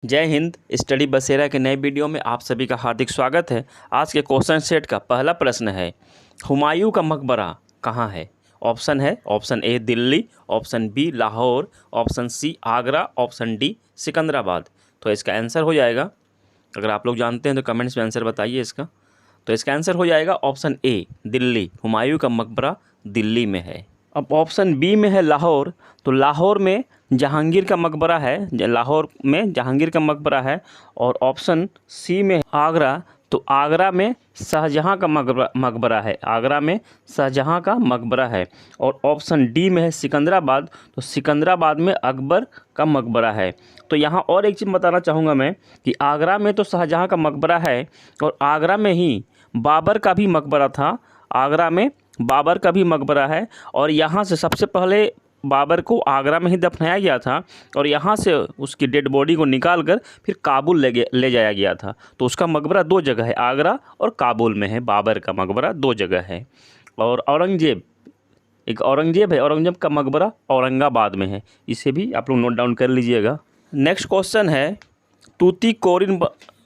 जय हिंद। स्टडी बसेरा के नए वीडियो में आप सभी का हार्दिक स्वागत है। आज के क्वेश्चन सेट का पहला प्रश्न है, हुमायूं का मकबरा कहाँ है? ऑप्शन है option A Delhi, option B Lahore, option C Agra, option D Secunderabad. तो इसका आंसर हो जाएगा, अगर आप लोग जानते हैं तो कमेंट्स में आंसर बताइए इसका। तो इसका आंसर हो जाएगा ऑप्शन ए दिल्ली, हुमायूं का मकबरा दिल्ली में है। अब ऑप्शन बी में है लाहौर, तो लाहौर में जहांगीर का मकबरा है, लाहौर में जहांगीर का मकबरा है। और ऑप्शन सी में आगरा, तो आगरा में शाहजहां का मकबरा है, आगरा में शाहजहां का मकबरा है। और ऑप्शन डी में है सिकंदराबाद, तो सिकंदराबाद में अकबर का मकबरा है। तो यहाँ और एक चीज़ बताना चाहूँगा मैं कि आगरा में तो शाहजहां का मकबरा है और आगरा में ही बाबर का भी मकबरा था, आगरा में बाबर का भी मकबरा है। और यहाँ से सबसे पहले बाबर को आगरा में ही दफनाया गया था और यहाँ से उसकी डेड बॉडी को निकाल कर फिर काबुल ले जाया गया था। तो उसका मकबरा दो जगह है, आगरा और काबुल में है, बाबर का मकबरा दो जगह है। और औरंगजेब, एक औरंगजेब है, औरंगजेब का मकबरा औरंगाबाद में है, इसे भी आप लोग नोट डाउन कर लीजिएगा। नेक्स्ट क्वेश्चन है, तूतीकोरिन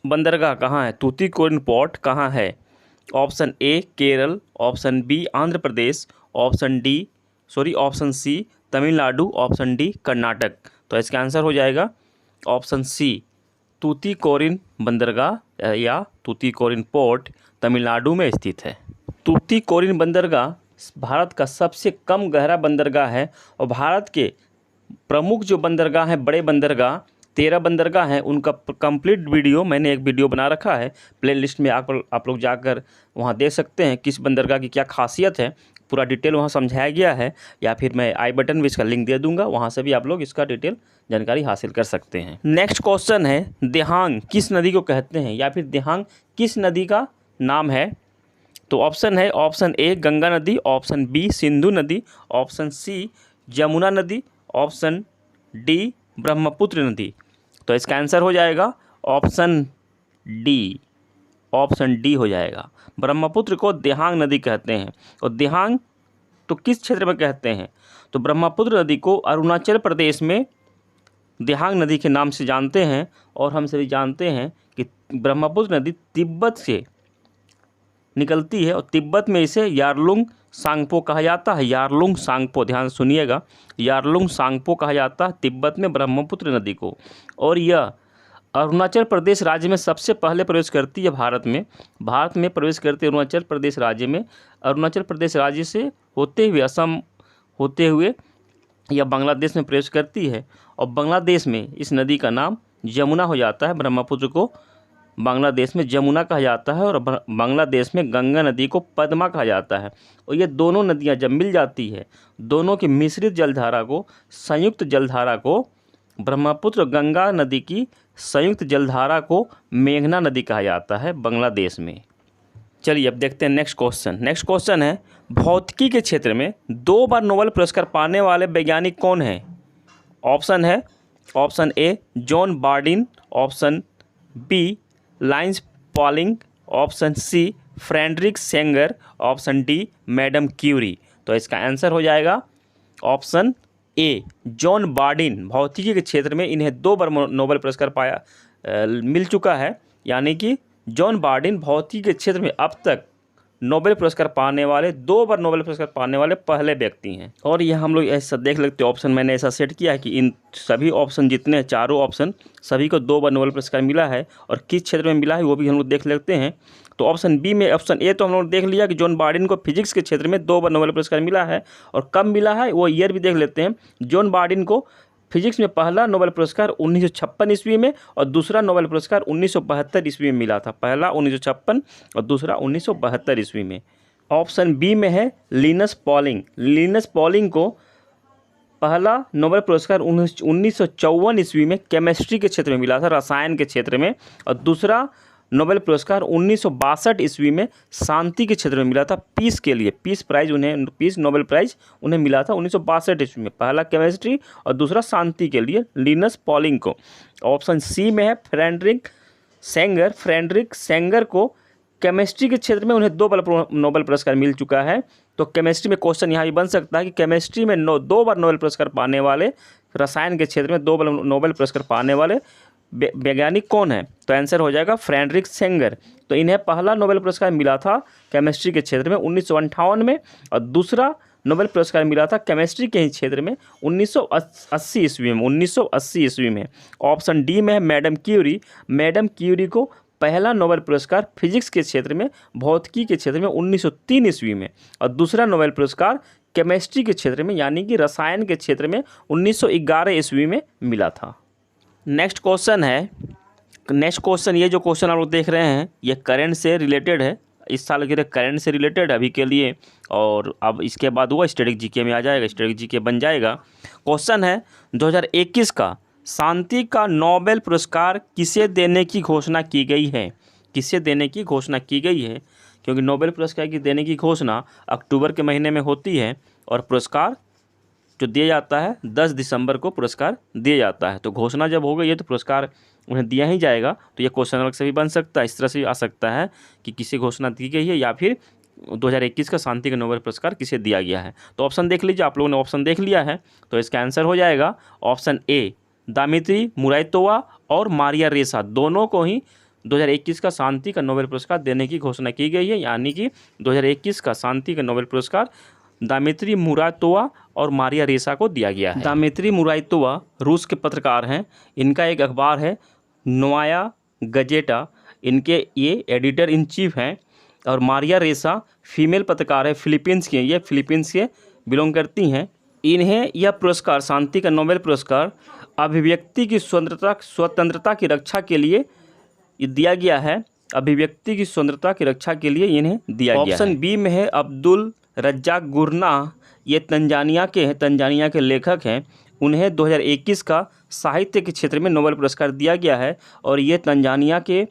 बंदरगाह कहाँ है? तूतीकोरिन पोर्ट कहाँ है? Option A Kerala, option B Andhra Pradesh, option C Tamil Nadu, option D Karnataka. तो इसका आंसर हो जाएगा ऑप्शन सी तूतीकोरिन बंदरगाह या तूतीकोरिन पोर्ट तमिलनाडु में स्थित है। तूतीकोरिन बंदरगाह भारत का सबसे कम गहरा बंदरगाह है और भारत के प्रमुख जो बंदरगाह हैं, बड़े बंदरगाह 13 बंदरगाह हैं, उनका कंप्लीट वीडियो मैंने एक वीडियो बना रखा है, प्ले लिस्ट में आप लोग जाकर वहाँ देख सकते हैं किस बंदरगाह की क्या खासियत है, पूरा डिटेल वहाँ समझाया गया है। या फिर मैं आई बटन में इसका लिंक दे दूंगा, वहाँ से भी आप लोग इसका डिटेल जानकारी हासिल कर सकते हैं। नेक्स्ट क्वेश्चन है, देहांग किस नदी को कहते हैं या फिर देहांग किस नदी का नाम है? तो ऑप्शन है ऑप्शन ए गंगा नदी, ऑप्शन बी सिंधु नदी, ऑप्शन सी यमुना नदी, ऑप्शन डी ब्रह्मपुत्र नदी। तो इसका आंसर हो जाएगा ऑप्शन डी, ऑप्शन डी हो जाएगा। ब्रह्मपुत्र को देहांग नदी कहते हैं। और देहांग तो किस क्षेत्र में कहते हैं? तो ब्रह्मपुत्र नदी को अरुणाचल प्रदेश में देहांग नदी के नाम से जानते हैं। और हम सभी जानते हैं कि ब्रह्मपुत्र नदी तिब्बत से निकलती है और तिब्बत में इसे यारलुंग सांगपो कहा जाता है, यारलुंग सांगपो, ध्यान से सुनिएगा, यारलुंग सांगपो कहा जाता है तिब्बत में ब्रह्मपुत्र नदी को। और यह अरुणाचल प्रदेश राज्य में सबसे पहले प्रवेश करती है, भारत में प्रवेश करती है अरुणाचल प्रदेश राज्य में। अरुणाचल प्रदेश राज्य से होते हुए असम होते हुए यह बांग्लादेश में प्रवेश करती है और बांग्लादेश में इस नदी का नाम यमुना हो जाता है। ब्रह्मपुत्र को बांग्लादेश में जमुना कहा जाता है और बांग्लादेश में गंगा नदी को पद्मा कहा जाता है। और ये दोनों नदियाँ जब मिल जाती है, दोनों की मिश्रित जलधारा को, संयुक्त जलधारा को, ब्रह्मपुत्र गंगा नदी की संयुक्त जलधारा को मेघना नदी कहा जाता है बांग्लादेश में। चलिए अब देखते हैं नेक्स्ट क्वेश्चन है, भौतिकी के क्षेत्र में 2 बार नोबेल पुरस्कार पाने वाले वैज्ञानिक कौन हैं? ऑप्शन है option A John Bardeen, option B Linus Pauling, option C Frederick Sanger, option D madam Curie. तो इसका आंसर हो जाएगा ऑप्शन ए जॉन बार्डिन। भौतिकी के क्षेत्र में इन्हें 2 बार नोबेल पुरस्कार मिल चुका है, यानी कि जॉन बार्डिन भौतिकी के क्षेत्र में अब तक नोबेल पुरस्कार पाने वाले 2 बार नोबेल पुरस्कार पाने वाले पहले व्यक्ति हैं। और यह हम लोग ऐसा देख लेते हैं, ऑप्शन मैंने ऐसा सेट किया है कि इन सभी ऑप्शन जितने हैं, चारों ऑप्शन सभी को 2 बार नोबेल पुरस्कार मिला है और किस क्षेत्र में मिला है वो भी हम लोग देख लेते हैं। तो ऑप्शन बी में, ऑप्शन ए तो हम लोग देख लिया कि जॉन बार्डिन को फिजिक्स के क्षेत्र में 2 बार नोबेल पुरस्कार मिला है और कब मिला है वो ईयर भी देख लेते हैं। जॉन बार्डिन को फिजिक्स में पहला नोबेल पुरस्कार 1956 ईस्वी में और दूसरा नोबेल पुरस्कार 1972 ईस्वी में मिला था, पहला 1956 और दूसरा 1972 ईस्वी में। ऑप्शन बी में है लिनस पॉलिंग को पहला नोबेल पुरस्कार 1954 ईस्वी में केमिस्ट्री के क्षेत्र में मिला था, रसायन के क्षेत्र में। और दूसरा नोबेल पुरस्कार 1962 ईस्वी में शांति के क्षेत्र में मिला था, पीस के लिए, पीस नोबेल प्राइज उन्हें मिला था 1962 ईस्वी में, पहला केमिस्ट्री और दूसरा शांति के लिए लिनस पॉलिंग को। ऑप्शन सी में है फ्रेडरिक सेंगर को केमिस्ट्री के क्षेत्र में उन्हें 2 बार नोबेल पुरस्कार मिल चुका है। तो केमिस्ट्री में क्वेश्चन यहाँ भी बन सकता है कि केमिस्ट्री में 2 बार नोबेल पुरस्कार पाने वाले, रसायन के क्षेत्र में 2 बार नोबेल पुरस्कार पाने वाले वैज्ञानिक कौन है? तो आंसर हो जाएगा फ्रेडरिक सेंगर। तो इन्हें पहला नोबेल पुरस्कार मिला था केमिस्ट्री के क्षेत्र में 1958 में, और दूसरा नोबेल पुरस्कार मिला था केमिस्ट्री के ही क्षेत्र में 1980 ईस्वी में, 1980 ईस्वी में। ऑप्शन डी में है मैडम क्यूरी। मैडम क्यूरी को पहला नोबेल पुरस्कार फिजिक्स के क्षेत्र में, भौतिकी के क्षेत्र में 1903 ईस्वी में, और दूसरा नोबेल पुरस्कार केमिस्ट्री के क्षेत्र में यानी कि रसायन के क्षेत्र में 1911 ईस्वी में मिला था। नेक्स्ट क्वेश्चन है, ये जो क्वेश्चन आप लोग देख रहे हैं ये करंट से रिलेटेड है, इस साल के लिए करंट से रिलेटेड अभी के लिए, और अब इसके बाद वो स्टैटिक जीके में आ जाएगा, स्टैटिक जीके बन जाएगा। क्वेश्चन है 2021 का शांति का नोबेल पुरस्कार किसे देने की घोषणा की गई है? किसे देने की घोषणा की गई है? क्योंकि नोबेल पुरस्कार की देने की घोषणा अक्टूबर के महीने में होती है, और पुरस्कार जो दिया जाता है 10 दिसंबर को पुरस्कार दिया जाता है। तो घोषणा जब हो गई है तो पुरस्कार उन्हें दिया ही जाएगा। तो ये क्वेश्चन अलग से भी बन सकता है, इस तरह से भी आ सकता है कि किसी घोषणा दी गई है या फिर 2021 का शांति का नोबेल पुरस्कार किसे दिया गया है। तो ऑप्शन देख लीजिए, आप लोगों ने ऑप्शन देख लिया है, तो इसका आंसर हो जाएगा ऑप्शन ए, दामित्री मुरायतोवा और मारिया रेसा, दोनों को ही 2021 का शांति का नोबेल पुरस्कार देने की घोषणा की गई है। यानी कि 2021 का शांति का नोबेल पुरस्कार दामित्री मुरायतोवा और मारिया रेसा को दिया गया है। दामित्री मुरायतोवा रूस के पत्रकार हैं, इनका एक अखबार है नोवाया गजेटा, इनके ये एडिटर इन चीफ हैं, और मारिया रेसा फीमेल पत्रकार है, फिलीपींस की, ये फिलीपींस से बिलोंग करती हैं। इन्हें यह पुरस्कार, शांति का नोबेल पुरस्कार, अभिव्यक्ति की स्वतंत्रता की रक्षा के लिए दिया गया है। अभिव्यक्ति की स्वतंत्रता की रक्षा के लिए इन्हें दिया गया है। ऑप्शन बी में है अब्दुल रज्जाक गुरना, ये तंजानिया के लेखक हैं। उन्हें 2021 का साहित्य के क्षेत्र में नोबेल पुरस्कार दिया गया है, और ये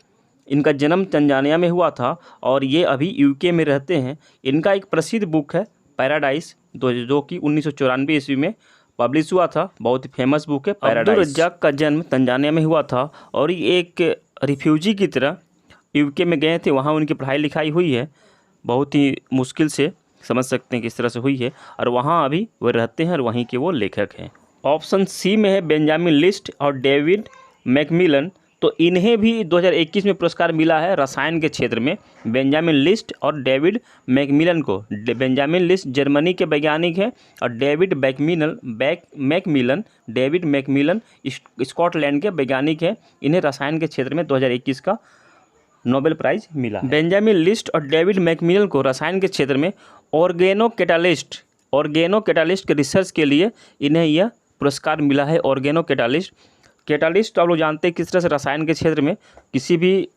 इनका जन्म तंजानिया में हुआ था, और ये अभी यूके में रहते हैं। इनका एक प्रसिद्ध बुक है पैराडाइज, जो कि 1994 ईस्वी में पब्लिश हुआ था, बहुत ही फेमस बुक है पैराडाइज। अब्दुल रज्जाक का जन्म तंजानिया में हुआ था, और ये एक रिफ्यूजी की तरह यूके में गए थे, वहाँ उनकी पढ़ाई लिखाई हुई है, बहुत ही मुश्किल से, समझ सकते हैं किस तरह से हुई है, और वहाँ अभी वो रहते हैं और वहीं के वो लेखक हैं। ऑप्शन सी में है बेंजामिन लिस्ट और डेविड मैकमिलन, तो इन्हें भी 2021 में पुरस्कार मिला है रसायन के क्षेत्र में। बेंजामिन लिस्ट और डेविड मैकमिलन को, बेंजामिन लिस्ट जर्मनी के वैज्ञानिक हैं, और डेविड मैकमिलन स्कॉटलैंड के वैज्ञानिक हैं। इन्हें रसायन के क्षेत्र में 2021 का नोबेल प्राइज़ मिला है। बेंजामिन लिस्ट और डेविड मैकमिलन को रसायन के क्षेत्र में ऑर्गेनो कैटालिस्ट के रिसर्च के लिए इन्हें यह पुरस्कार मिला है। ऑर्गेनो कैटालिस्ट तो आप लोग जानते हैं किस तरह से रसायन के क्षेत्र में किसी भी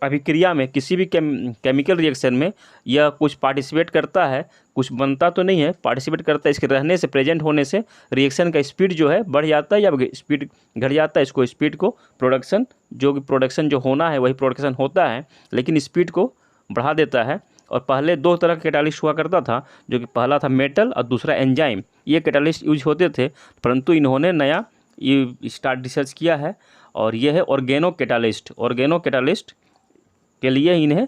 अभिक्रिया में, किसी भी केमिकल रिएक्शन में यह कुछ पार्टिसिपेट करता है, कुछ बनता तो नहीं है, पार्टिसिपेट करता है। इसके रहने से, प्रेजेंट होने से रिएक्शन का स्पीड जो है बढ़ जाता है या स्पीड घट जाता है। इसको स्पीड को प्रोडक्शन जो होना है वही प्रोडक्शन होता है, लेकिन स्पीड को बढ़ा देता है। और पहले दो तरह का कैटालिस्ट हुआ करता था, जो कि पहला था मेटल और दूसरा एंजाइम। ये कैटालिस्ट यूज होते थे, परंतु इन्होंने नया स्टार्ट रिसर्च किया है, और यह है ऑर्गेनो कैटालिस्ट के लिए इन्हें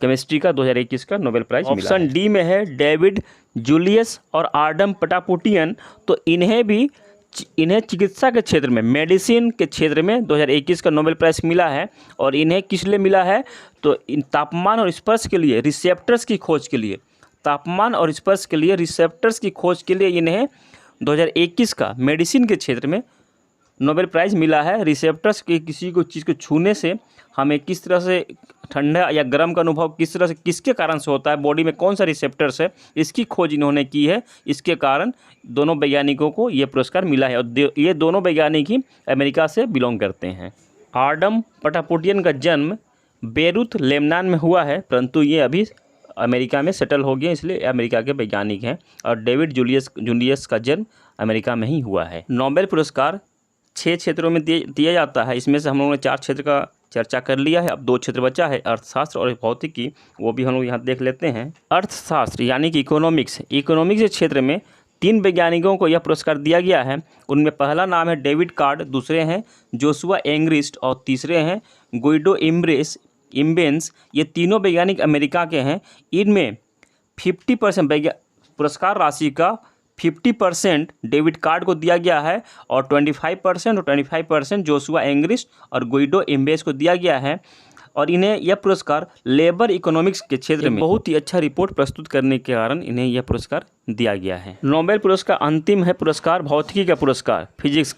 केमिस्ट्री का 2021 का नोबेल प्राइज़ मिला। ऑप्शन डी में है डेविड जूलियस और आर्डम पटापुटियन, तो इन्हें चिकित्सा के क्षेत्र में, मेडिसिन के क्षेत्र में 2021 का नोबेल प्राइज़ मिला है। और इन्हें किस लिए मिला है? तो इन तापमान और स्पर्श के लिए, रिसेप्टर्स की खोज के लिए, रिसेप्टर्स की खोज के लिए इन्हें 2021 का मेडिसिन के क्षेत्र में नोबेल प्राइज़ मिला है। रिसेप्टर्स के, किसी को चीज़ को छूने से हमें किस तरह से ठंडा या गर्म का अनुभव किस तरह से, किसके कारण से होता है, बॉडी में कौन सा रिसेप्टर्स है, इसकी खोज इन्होंने की है। इसके कारण दोनों वैज्ञानिकों को ये पुरस्कार मिला है, और ये दोनों वैज्ञानिक ही अमेरिका से बिलोंग करते हैं। आर्डम पटापुटियन का जन्म बेरूत लेबनान में हुआ है, परंतु ये अभी अमेरिका में सेटल हो गए, इसलिए अमेरिका के वैज्ञानिक हैं। और डेविड जूलियस का जन्म अमेरिका में ही हुआ है। नोबेल पुरस्कार 6 क्षेत्रों में दिया जाता है। इसमें से हम लोगों ने 4 क्षेत्र का चर्चा कर लिया है, अब 2 क्षेत्र बचा है, अर्थशास्त्र और भौतिकी, वो भी हम लोग यहाँ देख लेते हैं। अर्थशास्त्र यानी कि इकोनॉमिक्स के क्षेत्र में 3 वैज्ञानिकों को यह पुरस्कार दिया गया है। उनमें पहला नाम है डेविड कार्ड, दूसरे हैं जोशुआ एंग्रिस्ट और तीसरे हैं गुइडो इम्बेंस। ये तीनों वैज्ञानिक अमेरिका के हैं। इनमें 50% पुरस्कार राशि का 50% डेविड कार्ड को दिया गया है और 25% जोशुआ एंग्रिस्ट और गुइडो एम्बेस को दिया गया है। और इन्हें यह पुरस्कार लेबर इकोनॉमिक्स के क्षेत्र में बहुत ही अच्छा रिपोर्ट प्रस्तुत करने के कारण इन्हें यह पुरस्कार दिया गया है। नोबेल पुरस्कार अंतिम है पुरस्कार भौतिकी का पुरस्कार, फिजिक्स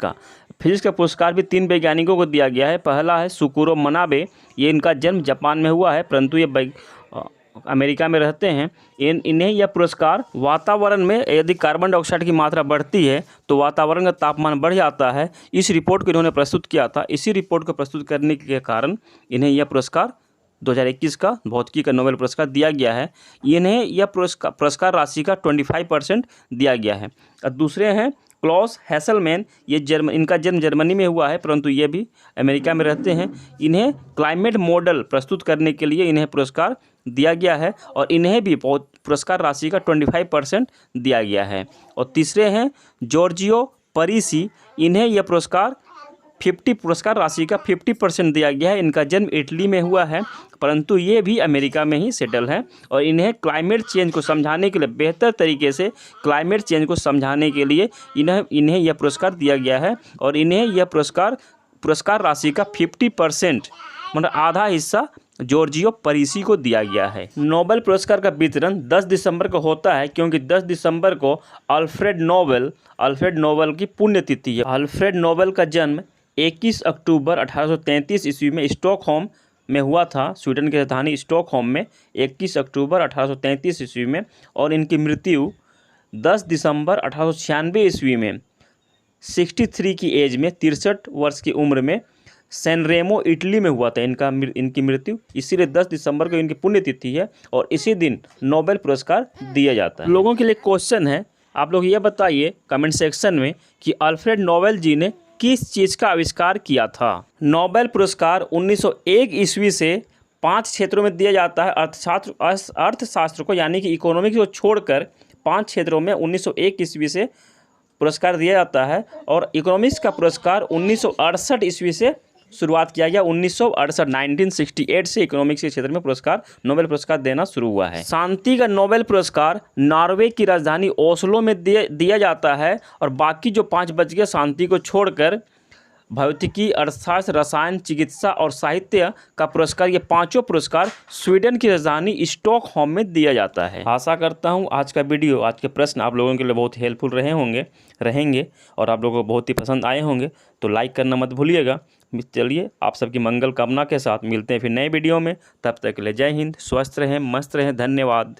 का पुरस्कार भी 3 वैज्ञानिकों को दिया गया है। पहला है सुकुरो मनाबे, ये इनका जन्म जापान में हुआ है परंतु ये अमेरिका में रहते हैं। इन्हें यह पुरस्कार वातावरण में यदि कार्बन डाइऑक्साइड की मात्रा बढ़ती है तो वातावरण का तापमान बढ़ जाता है, इस रिपोर्ट को इन्होंने प्रस्तुत किया था। इसी रिपोर्ट को प्रस्तुत करने के कारण इन्हें यह पुरस्कार 2021 का भौतिकी का नोबेल पुरस्कार दिया गया है। इन्हें यह पुरस्कार राशि का 25% दिया गया है। और दूसरे हैं क्लॉस हैसलमैन, ये इनका जन्म जर्मनी में हुआ है परंतु ये भी अमेरिका में रहते हैं। इन्हें क्लाइमेट मॉडल प्रस्तुत करने के लिए इन्हें पुरस्कार दिया गया है और इन्हें भी पुरस्कार राशि का 25% दिया गया है। और तीसरे हैं जॉर्जियो परीसी, इन्हें यह पुरस्कार राशि का 50% दिया गया है। इनका जन्म इटली में हुआ है परंतु ये भी अमेरिका में ही सेटल हैं और इन्हें क्लाइमेट चेंज को समझाने के लिए, बेहतर तरीके से क्लाइमेट चेंज को समझाने के लिए इन्हें यह पुरस्कार दिया गया है। और इन्हें यह पुरस्कार राशि का 50% मतलब आधा हिस्सा जॉर्जियो परीसी को दिया गया है। नोबेल पुरस्कार का वितरण 10 दिसंबर को होता है क्योंकि 10 दिसंबर को अल्फ्रेड नोबेल की पुण्यतिथि है। अल्फ्रेड नोबेल का जन्म 21 अक्टूबर 1833 ईस्वी में स्टॉकहोम में हुआ था, स्वीडन की राजधानी स्टॉकहोम में 21 अक्टूबर 1833 ईस्वी में। और इनकी मृत्यु 10 दिसंबर 1896 ईस्वी में 63 की एज में 63 वर्ष की उम्र में सैनरेमो इटली में हुआ था इनकी मृत्यु। इसीलिए 10 दिसंबर को इनकी पुण्यतिथि है और इसी दिन नोबेल पुरस्कार दिया जाता है। लोगों के लिए क्वेश्चन है, आप लोग ये बताइए कमेंट सेक्शन में कि अल्फ्रेड नोबेल जी ने किस चीज़ का आविष्कार किया था। नोबेल पुरस्कार 1901 ईस्वी से 5 क्षेत्रों में दिया जाता है। अर्थशास्त्र को यानी कि इकोनॉमिक्स को छोड़कर 5 क्षेत्रों में 1901 ईस्वी से पुरस्कार दिया जाता है। और इकोनॉमिक्स का पुरस्कार 1968 ईस्वी से शुरुआत किया गया। 1968 से इकोनॉमिक्स के क्षेत्र में नोबेल पुरस्कार देना शुरू हुआ है। शांति का नोबेल पुरस्कार नॉर्वे की राजधानी ओस्लो में दिया जाता है और बाकी जो 5 बच गए शांति को छोड़कर भौतिकी, अर्थशास्त्र, रसायन, चिकित्सा और साहित्य का पुरस्कार, ये 5 पुरस्कार स्वीडन की राजधानी स्टॉकहोम में दिया जाता है। आशा करता हूँ आज के प्रश्न आप लोगों के लिए बहुत हेल्पफुल रहेंगे और आप लोगों को बहुत ही पसंद आए होंगे। तो लाइक करना मत भूलिएगा। चलिए आप सबकी मंगल कामना के साथ मिलते हैं फिर नए वीडियो में। तब तक के लिए जय हिंद, स्वस्थ रहें, मस्त रहें, धन्यवाद।